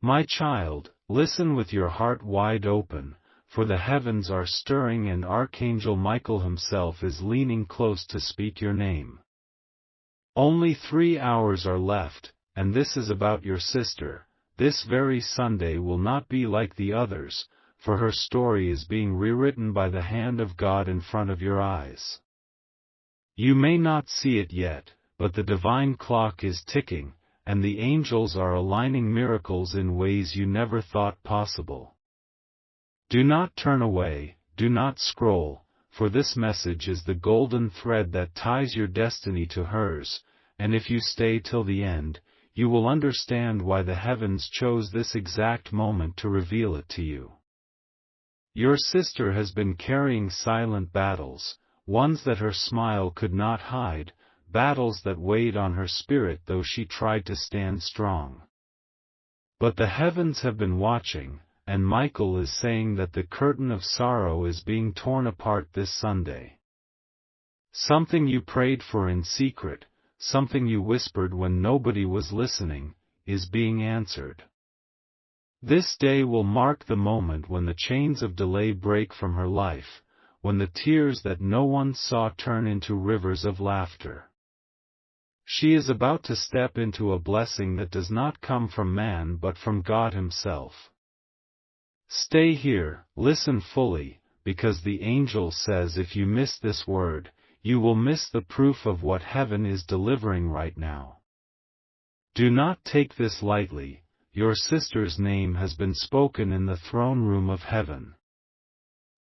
My child, listen with your heart wide open, for the heavens are stirring and Archangel Michael himself is leaning close to speak your name. Only 3 hours are left, and this is about your sister. This very Sunday will not be like the others, for her story is being rewritten by the hand of God in front of your eyes. You may not see it yet, but the divine clock is ticking, and the angels are aligning miracles in ways you never thought possible. Do not turn away, do not scroll, for this message is the golden thread that ties your destiny to hers, and if you stay till the end, you will understand why the heavens chose this exact moment to reveal it to you. Your sister has been carrying silent battles, ones that her smile could not hide, battles that weighed on her spirit though she tried to stand strong. But the heavens have been watching, and Michael is saying that the curtain of sorrow is being torn apart this Sunday. Something you prayed for in secret, something you whispered when nobody was listening, is being answered. This day will mark the moment when the chains of delay break from her life, when the tears that no one saw turn into rivers of laughter. She is about to step into a blessing that does not come from man but from God Himself. Stay here, listen fully, because the angel says if you miss this word, you will miss the proof of what heaven is delivering right now. Do not take this lightly, your sister's name has been spoken in the throne room of heaven.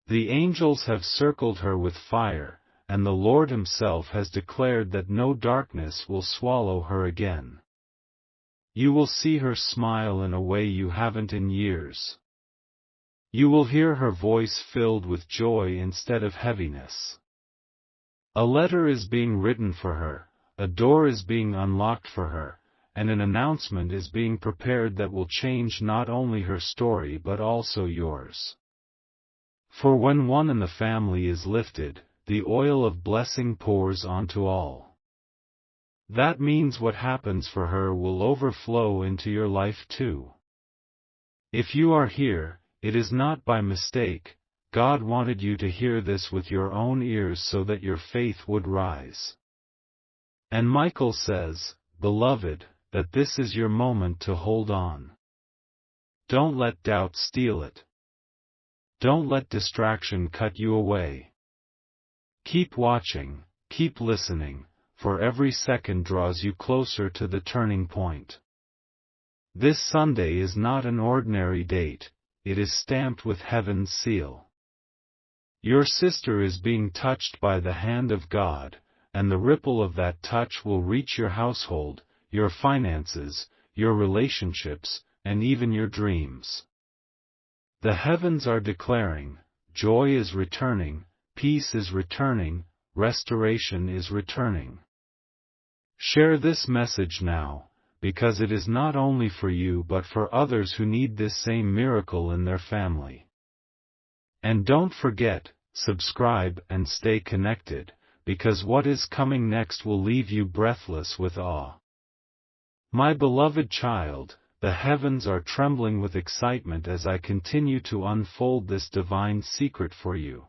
The angels have circled her with fire, and the Lord Himself has declared that no darkness will swallow her again. You will see her smile in a way you haven't in years. You will hear her voice filled with joy instead of heaviness. A letter is being written for her, a door is being unlocked for her, and an announcement is being prepared that will change not only her story but also yours. For when one in the family is lifted, the oil of blessing pours onto all. That means what happens for her will overflow into your life too. If you are here, it is not by mistake. God wanted you to hear this with your own ears so that your faith would rise. And Michael says, beloved, that this is your moment to hold on. Don't let doubt steal it. Don't let distraction cut you away. Keep watching, keep listening, for every second draws you closer to the turning point. This Sunday is not an ordinary date, it is stamped with heaven's seal. Your sister is being touched by the hand of God, and the ripple of that touch will reach your household, your finances, your relationships, and even your dreams. The heavens are declaring, joy is returning, peace is returning, restoration is returning. Share this message now, because it is not only for you but for others who need this same miracle in their family. And don't forget, subscribe and stay connected, because what is coming next will leave you breathless with awe. My beloved child, the heavens are trembling with excitement as I continue to unfold this divine secret for you.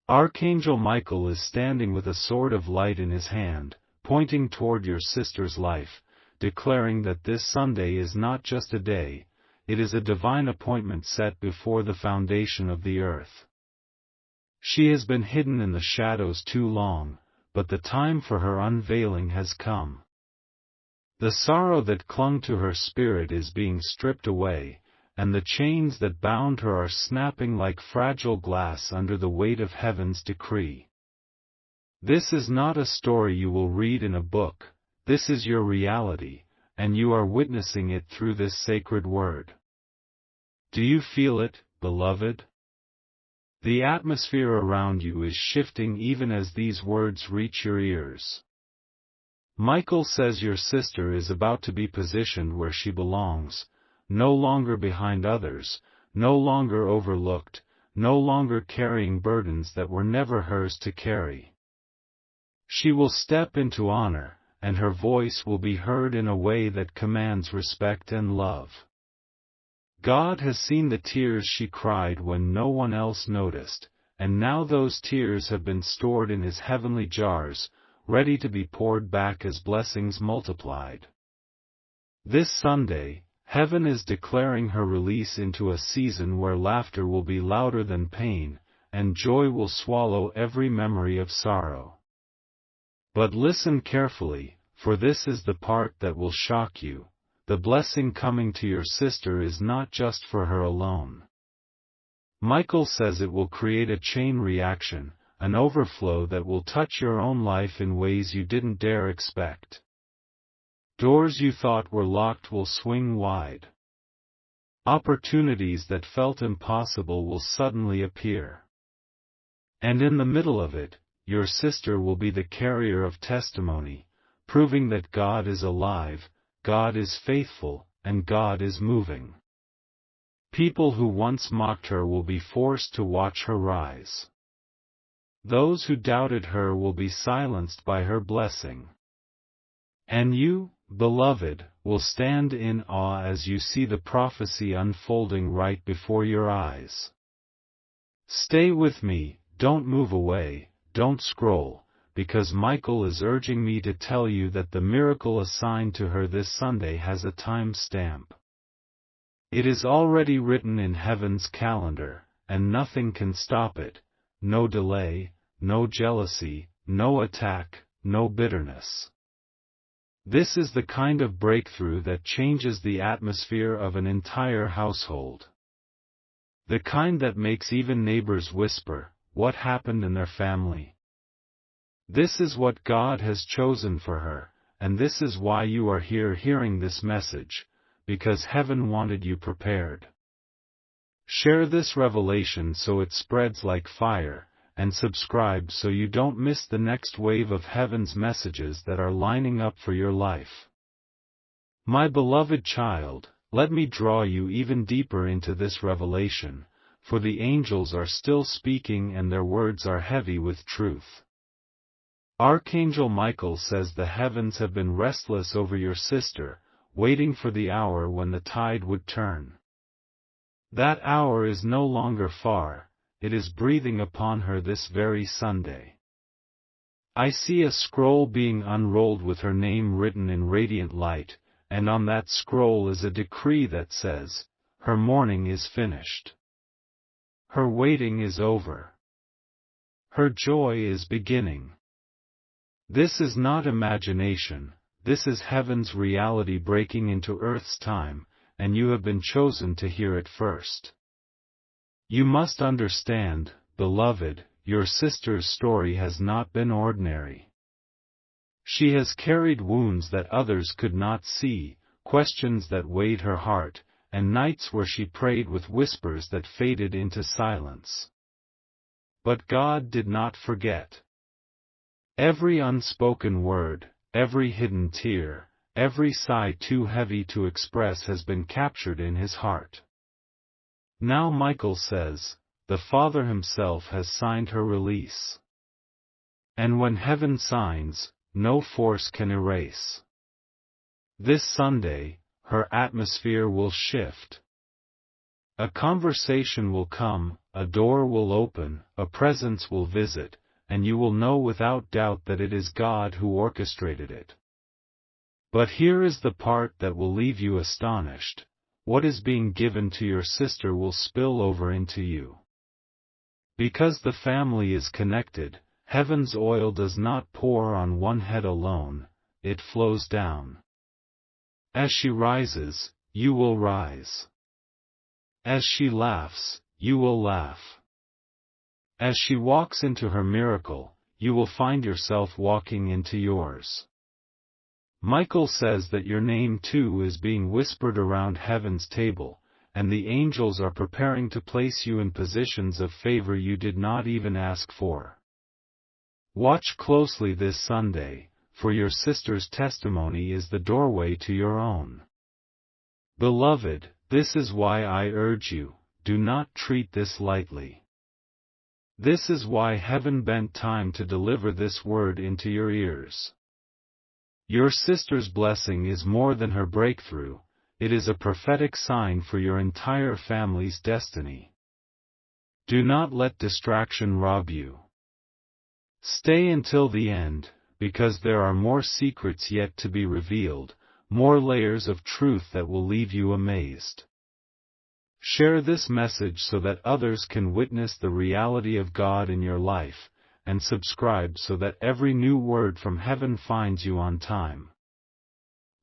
Archangel Michael is standing with a sword of light in his hand, pointing toward your sister's life, declaring that this Sunday is not just a day, it is a divine appointment set before the foundation of the earth. She has been hidden in the shadows too long, but the time for her unveiling has come. The sorrow that clung to her spirit is being stripped away, and the chains that bound her are snapping like fragile glass under the weight of heaven's decree. This is not a story you will read in a book, this is your reality, and you are witnessing it through this sacred word. Do you feel it, beloved? The atmosphere around you is shifting even as these words reach your ears. Michael says your sister is about to be positioned where she belongs, no longer behind others, no longer overlooked, no longer carrying burdens that were never hers to carry. She will step into honor, and her voice will be heard in a way that commands respect and love. God has seen the tears she cried when no one else noticed, and now those tears have been stored in His heavenly jars, ready to be poured back as blessings multiplied. This Sunday, heaven is declaring her release into a season where laughter will be louder than pain, and joy will swallow every memory of sorrow. But listen carefully, for this is the part that will shock you. The blessing coming to your sister is not just for her alone. Michael says it will create a chain reaction, an overflow that will touch your own life in ways you didn't dare expect. Doors you thought were locked will swing wide. Opportunities that felt impossible will suddenly appear. And in the middle of it, your sister will be the carrier of testimony, proving that God is alive, God is faithful, and God is moving. People who once mocked her will be forced to watch her rise. Those who doubted her will be silenced by her blessing. And you, beloved, will stand in awe as you see the prophecy unfolding right before your eyes. Stay with me, don't move away, don't scroll, because Michael is urging me to tell you that the miracle assigned to her this Sunday has a time stamp. It is already written in heaven's calendar, and nothing can stop it. No delay, no jealousy, no attack, no bitterness. This is the kind of breakthrough that changes the atmosphere of an entire household. The kind that makes even neighbors whisper, "What happened in their family?" This is what God has chosen for her, and this is why you are here hearing this message, because heaven wanted you prepared. Share this revelation so it spreads like fire, and subscribe so you don't miss the next wave of heaven's messages that are lining up for your life. My beloved child, let me draw you even deeper into this revelation, for the angels are still speaking and their words are heavy with truth. Archangel Michael says the heavens have been restless over your sister, waiting for the hour when the tide would turn. That hour is no longer far, it is breathing upon her this very Sunday. I see a scroll being unrolled with her name written in radiant light, and on that scroll is a decree that says, her mourning is finished. Her waiting is over. Her joy is beginning. This is not imagination, this is heaven's reality breaking into earth's time, and you have been chosen to hear it first. You must understand, beloved, your sister's story has not been ordinary. She has carried wounds that others could not see, questions that weighed her heart, and nights where she prayed with whispers that faded into silence. But God did not forget. Every unspoken word, every hidden tear, every sigh too heavy to express has been captured in His heart. Now Michael says, the Father Himself has signed her release. And when heaven signs, no force can erase. This Sunday, her atmosphere will shift. A conversation will come, a door will open, a presence will visit, and you will know without doubt that it is God who orchestrated it. But here is the part that will leave you astonished. What is being given to your sister will spill over into you. Because the family is connected, heaven's oil does not pour on one head alone, it flows down. As she rises, you will rise. As she laughs, you will laugh. As she walks into her miracle, you will find yourself walking into yours. Michael says that your name too is being whispered around heaven's table, and the angels are preparing to place you in positions of favor you did not even ask for. Watch closely this Sunday, for your sister's testimony is the doorway to your own. Beloved, this is why I urge you, do not treat this lightly. This is why heaven bent time to deliver this word into your ears. Your sister's blessing is more than her breakthrough, it is a prophetic sign for your entire family's destiny. Do not let distraction rob you. Stay until the end, because there are more secrets yet to be revealed, more layers of truth that will leave you amazed. Share this message so that others can witness the reality of God in your life, and subscribe so that every new word from heaven finds you on time.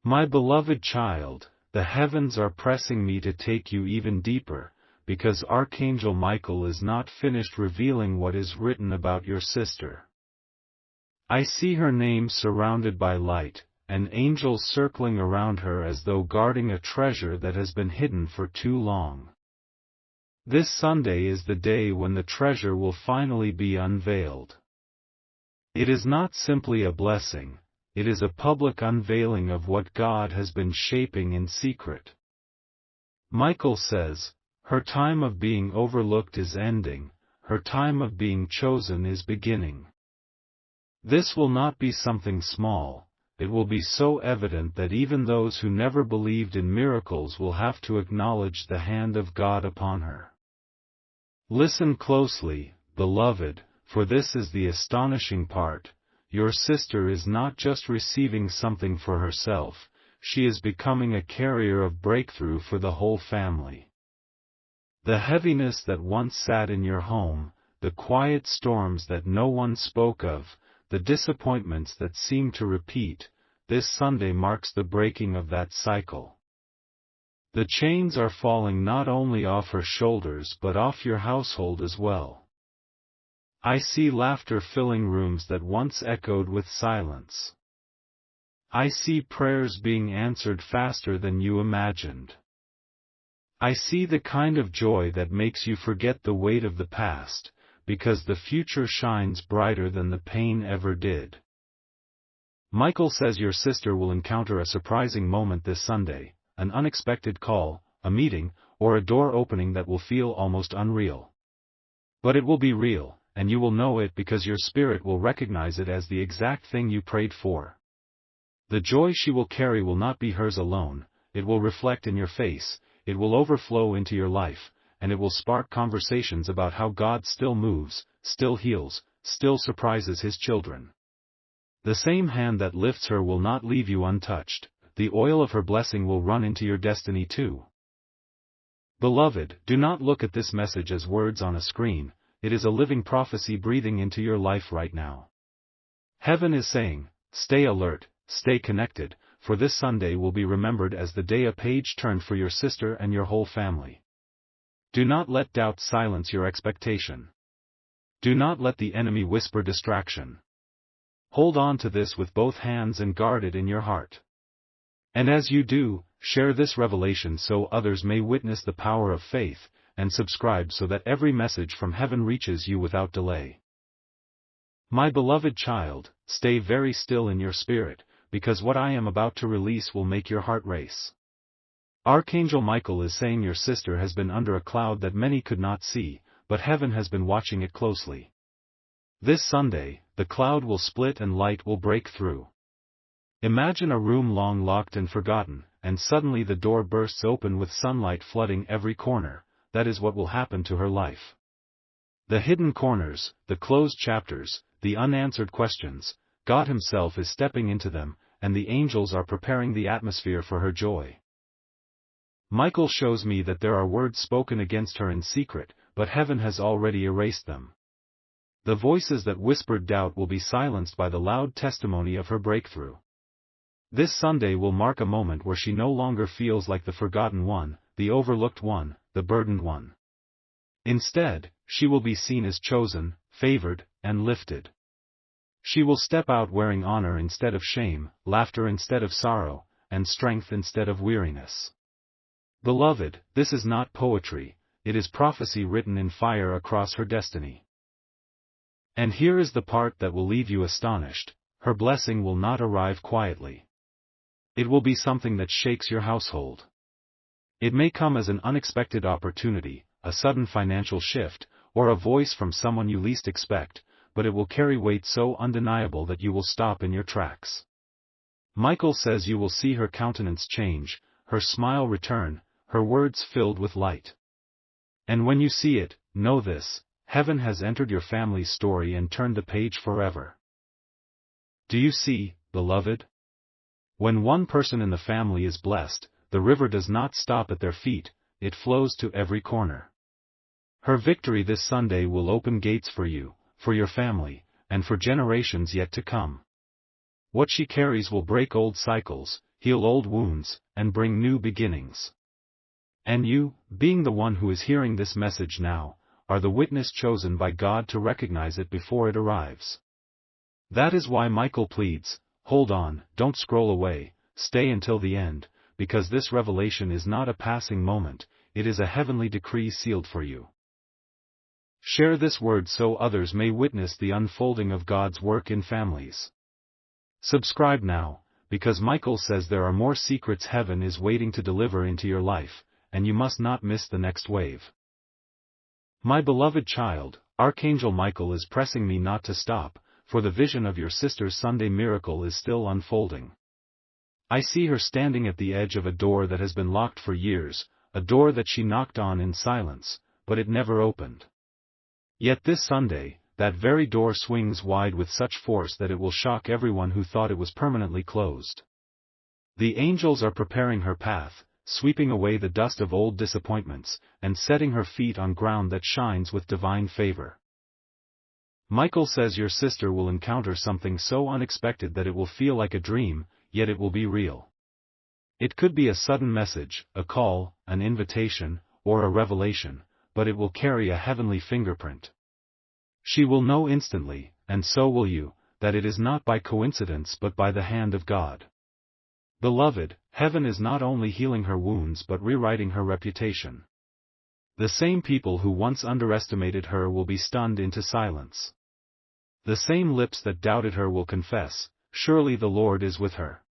My beloved child, the heavens are pressing me to take you even deeper, because Archangel Michael is not finished revealing what is written about your sister. I see her name surrounded by light, and angels circling around her as though guarding a treasure that has been hidden for too long. This Sunday is the day when the treasure will finally be unveiled. It is not simply a blessing, it is a public unveiling of what God has been shaping in secret. Michael says, her time of being overlooked is ending, her time of being chosen is beginning. This will not be something small, it will be so evident that even those who never believed in miracles will have to acknowledge the hand of God upon her. Listen closely, beloved, for this is the astonishing part. Your sister is not just receiving something for herself, she is becoming a carrier of breakthrough for the whole family. The heaviness that once sat in your home, the quiet storms that no one spoke of, the disappointments that seem to repeat, this Sunday marks the breaking of that cycle. The chains are falling not only off her shoulders but off your household as well. I see laughter filling rooms that once echoed with silence. I see prayers being answered faster than you imagined. I see the kind of joy that makes you forget the weight of the past, because the future shines brighter than the pain ever did. Michael says your sister will encounter a surprising moment this Sunday, an unexpected call, a meeting, or a door opening that will feel almost unreal. But it will be real, and you will know it because your spirit will recognize it as the exact thing you prayed for. The joy she will carry will not be hers alone, it will reflect in your face, it will overflow into your life, and it will spark conversations about how God still moves, still heals, still surprises His children. The same hand that lifts her will not leave you untouched, the oil of her blessing will run into your destiny too. Beloved, do not look at this message as words on a screen, it is a living prophecy breathing into your life right now. Heaven is saying, stay alert, stay connected, for this Sunday will be remembered as the day a page turned for your sister and your whole family. Do not let doubt silence your expectation. Do not let the enemy whisper distraction. Hold on to this with both hands and guard it in your heart. And as you do, share this revelation so others may witness the power of faith, and subscribe so that every message from heaven reaches you without delay. My beloved child, stay very still in your spirit, because what I am about to release will make your heart race. Archangel Michael is saying your sister has been under a cloud that many could not see, but heaven has been watching it closely. This Sunday, the cloud will split and light will break through. Imagine a room long locked and forgotten, and suddenly the door bursts open with sunlight flooding every corner. That is what will happen to her life. The hidden corners, the closed chapters, the unanswered questions, God Himself is stepping into them, and the angels are preparing the atmosphere for her joy. Michael shows me that there are words spoken against her in secret, but heaven has already erased them. The voices that whispered doubt will be silenced by the loud testimony of her breakthrough. This Sunday will mark a moment where she no longer feels like the forgotten one, the overlooked one, the burdened one. Instead, she will be seen as chosen, favored, and lifted. She will step out wearing honor instead of shame, laughter instead of sorrow, and strength instead of weariness. Beloved, this is not poetry, it is prophecy written in fire across her destiny. And here is the part that will leave you astonished, her blessing will not arrive quietly. It will be something that shakes your household. It may come as an unexpected opportunity, a sudden financial shift, or a voice from someone you least expect, but it will carry weight so undeniable that you will stop in your tracks. Michael says you will see her countenance change, her smile return, her words filled with light. And when you see it, know this: heaven has entered your family's story and turned the page forever. Do you see, beloved? When one person in the family is blessed, the river does not stop at their feet, it flows to every corner. Her victory this Sunday will open gates for you, for your family, and for generations yet to come. What she carries will break old cycles, heal old wounds, and bring new beginnings. And you, being the one who is hearing this message now, are the witness chosen by God to recognize it before it arrives. That is why Michael pleads, hold on, don't scroll away, stay until the end, because this revelation is not a passing moment, it is a heavenly decree sealed for you. Share this word so others may witness the unfolding of God's work in families. Subscribe now, because Michael says there are more secrets heaven is waiting to deliver into your life, and you must not miss the next wave. My beloved child, Archangel Michael is pressing me not to stop, for the vision of your sister's Sunday miracle is still unfolding. I see her standing at the edge of a door that has been locked for years, a door that she knocked on in silence, but it never opened. Yet this Sunday, that very door swings wide with such force that it will shock everyone who thought it was permanently closed. The angels are preparing her path, sweeping away the dust of old disappointments, and setting her feet on ground that shines with divine favor. Michael says your sister will encounter something so unexpected that it will feel like a dream, yet it will be real. It could be a sudden message, a call, an invitation, or a revelation, but it will carry a heavenly fingerprint. She will know instantly, and so will you, that it is not by coincidence but by the hand of God. Beloved, heaven is not only healing her wounds but rewriting her reputation. The same people who once underestimated her will be stunned into silence. The same lips that doubted her will confess, surely the Lord is with her.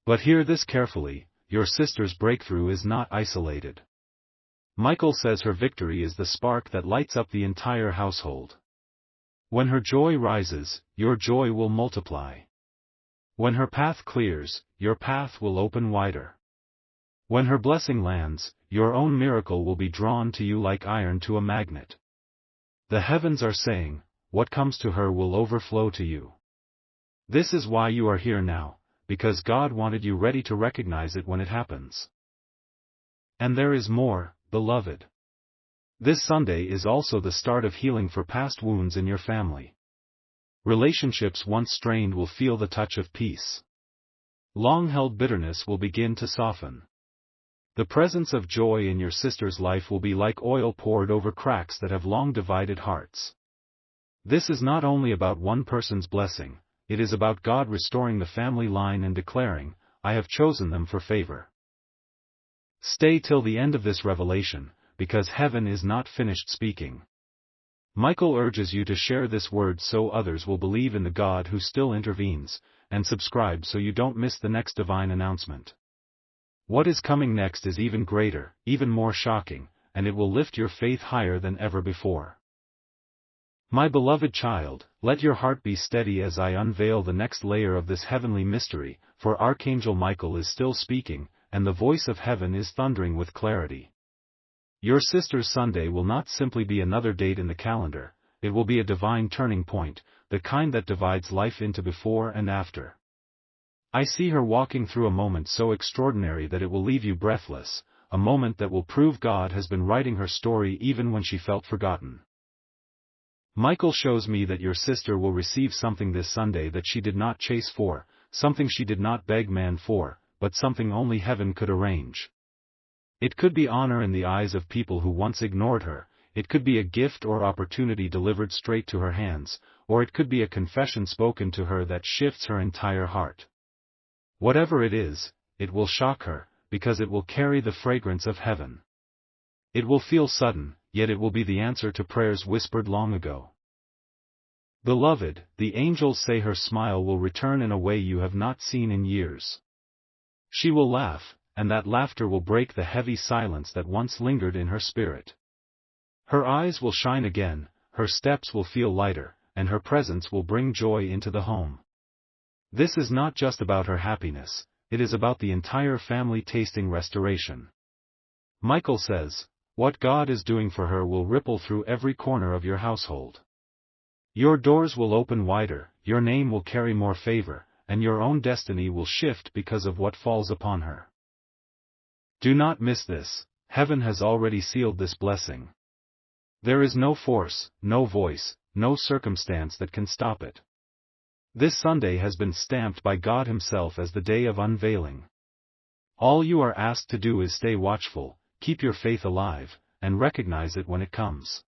But hear this carefully, your sister's breakthrough is not isolated. Michael says her victory is the spark that lights up the entire household. When her joy rises, your joy will multiply. When her path clears, your path will open wider. When her blessing lands, your own miracle will be drawn to you like iron to a magnet. The heavens are saying, what comes to her will overflow to you. This is why you are here now, because God wanted you ready to recognize it when it happens. And there is more, beloved. This Sunday is also the start of healing for past wounds in your family. Relationships once strained will feel the touch of peace. Long-held bitterness will begin to soften. The presence of joy in your sister's life will be like oil poured over cracks that have long divided hearts. This is not only about one person's blessing, it is about God restoring the family line and declaring, I have chosen them for favor. Stay till the end of this revelation, because heaven is not finished speaking. Michael urges you to share this word so others will believe in the God who still intervenes, and subscribe so you don't miss the next divine announcement. What is coming next is even greater, even more shocking, and it will lift your faith higher than ever before. My beloved child, let your heart be steady as I unveil the next layer of this heavenly mystery, for Archangel Michael is still speaking, and the voice of heaven is thundering with clarity. Your sister's Sunday will not simply be another date in the calendar, it will be a divine turning point, the kind that divides life into before and after. I see her walking through a moment so extraordinary that it will leave you breathless, a moment that will prove God has been writing her story even when she felt forgotten. Michael shows me that your sister will receive something this Sunday that she did not chase for, something she did not beg man for, but something only heaven could arrange. It could be honor in the eyes of people who once ignored her, it could be a gift or opportunity delivered straight to her hands, or it could be a confession spoken to her that shifts her entire heart. Whatever it is, it will shock her, because it will carry the fragrance of heaven. It will feel sudden, yet it will be the answer to prayers whispered long ago. Beloved, the angels say her smile will return in a way you have not seen in years. She will laugh, and that laughter will break the heavy silence that once lingered in her spirit. Her eyes will shine again, her steps will feel lighter, and her presence will bring joy into the home. This is not just about her happiness, it is about the entire family tasting restoration. Michael says, what God is doing for her will ripple through every corner of your household. Your doors will open wider, your name will carry more favor, and your own destiny will shift because of what falls upon her. Do not miss this. Heaven has already sealed this blessing. There is no force, no voice, no circumstance that can stop it. This Sunday has been stamped by God Himself as the day of unveiling. All you are asked to do is stay watchful, keep your faith alive, and recognize it when it comes.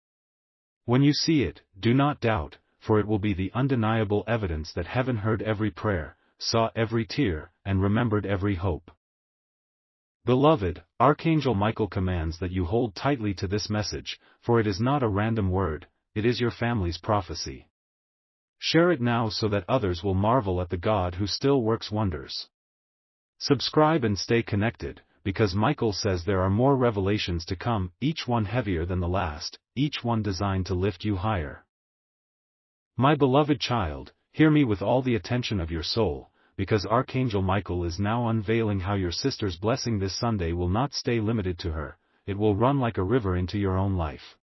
When you see it, do not doubt, for it will be the undeniable evidence that heaven heard every prayer, saw every tear, and remembered every hope. Beloved, Archangel Michael commands that you hold tightly to this message, for it is not a random word, it is your family's prophecy. Share it now so that others will marvel at the God who still works wonders. Subscribe and stay connected, because Michael says there are more revelations to come, each one heavier than the last, each one designed to lift you higher. My beloved child, hear me with all the attention of your soul, because Archangel Michael is now unveiling how your sister's blessing this Sunday will not stay limited to her, it will run like a river into your own life.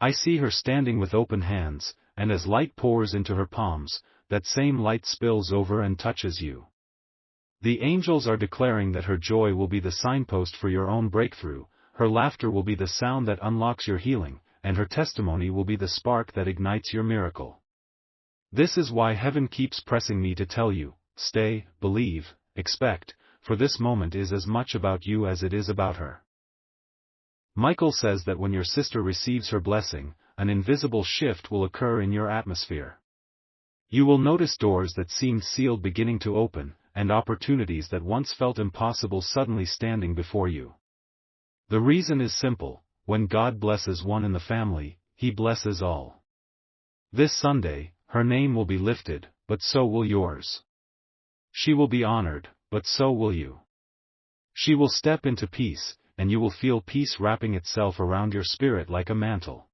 I see her standing with open hands, and as light pours into her palms, that same light spills over and touches you. The angels are declaring that her joy will be the signpost for your own breakthrough, her laughter will be the sound that unlocks your healing, and her testimony will be the spark that ignites your miracle. This is why heaven keeps pressing me to tell you, stay, believe, expect, for this moment is as much about you as it is about her. Michael says that when your sister receives her blessing, an invisible shift will occur in your atmosphere. You will notice doors that seemed sealed beginning to open, and opportunities that once felt impossible suddenly standing before you. The reason is simple: when God blesses one in the family, He blesses all. This Sunday, her name will be lifted, but so will yours. She will be honored, but so will you. She will step into peace, and you will feel peace wrapping itself around your spirit like a mantle.